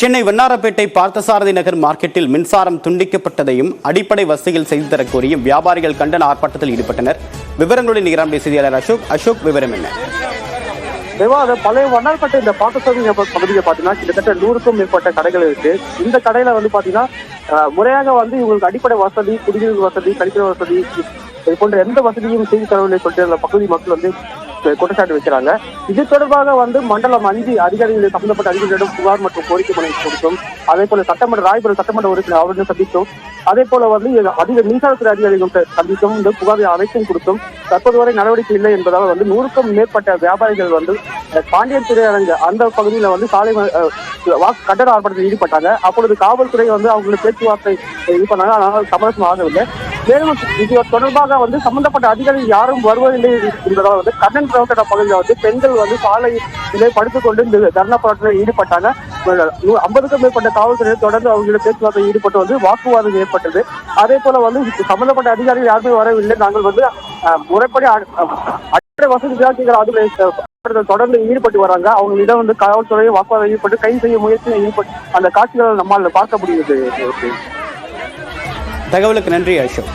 சென்னை வண்ணாரப்பேட்டை பார்த்தசாரதி நகர் மார்க்கெட்டில் மின்சாரம் துண்டிக்கப்பட்டதையும் அடிப்படை வசதிகள் செய்து தரக் கோரியும் வியாபாரிகள் கண்டன ஆர்ப்பாட்டத்தில் ஈடுபட்டனர். விவரங்களுடன் நிகராம் செய்தியாளர் அசோக் விவரம் என்ன? பழைய வண்ணாரப்பேட்டை இந்த பார்த்தசாரதி நகர் பகுதியை பார்த்தீங்கன்னா கிட்டத்தட்ட 100க்கும் மேற்பட்ட கடைகள் இருக்கு. இந்த கடையில பாத்தீங்கன்னா முறையாக இவங்களுக்கு அடிப்படை வசதி, குடிநீர் வசதி, கழிப்பிட வசதி இது போன்ற எந்த வசதியும் செய்து தரவில்லை சொல்லிட்டு அந்த பகுதி மக்கள் குற்றச்சாட்டு வைக்கிறாங்க. இது தொடர்பாக மண்டலம் 5 அதிகாரிகள் சம்பந்தப்பட்ட அதிகாரிகளிடம் புகார் மற்றும் கோரிக்கை மனு கொடுத்தோம். அதே போல ராயபுரம் சட்டமன்ற உறுப்பினர் அவர்கள் சந்தித்தோம். அதே போல அதிக மின்சாரத்துறை அதிகாரிகள் சந்தித்தும் இந்த புகாரை அனைத்தும் கொடுத்தோம். தற்போது வரை நடவடிக்கை இல்லை என்பதால் 100க்கும் மேற்பட்ட வியாபாரிகள் பாண்டியன் திரையரங்கு அந்த பகுதியில் சாலை கட்டட ஆர்ப்பாட்டத்தில் ஈடுபட்டாங்க. அப்பொழுது காவல்துறை அவங்களுக்கு பேச்சுவார்த்தை இது பண்ணாங்க. ஆனால் சமரசம் ஆகவில்லை. மேலும் இது தொடர்பாக சம்பந்தப்பட்ட அதிகாரிகள் யாரும் வருவதில்லை என்பதால் கண்ணன் பிரவகட பகுதியில் பெண்கள் சாலையிலே படுத்துக் கொண்டு இந்த தர்ணா போராட்டத்தில் ஈடுபட்டாங்க. 50க்கும் மேற்பட்ட காவல்துறையை தொடர்ந்து அவங்களோட பேச்சுவார்த்தை ஈடுபட்டு வாக்குவாதம் ஏற்பட்டது. அதே போல சம்பந்தப்பட்ட அதிகாரிகள் யாருமே வரவில்லை. நாங்கள் முறைப்படி அடிப்படை வசதி தொடர்ந்து ஈடுபட்டு வராங்க. அவங்களிடம் காவல்துறையை வாக்குவாதம் ஈடுபட்டு கைது செய்ய முயற்சியில் ஈடுபட்டு அந்த காட்சிகளை நம்மால் பார்க்க முடியுது. தகவலுக்கு நன்றி அசோக்.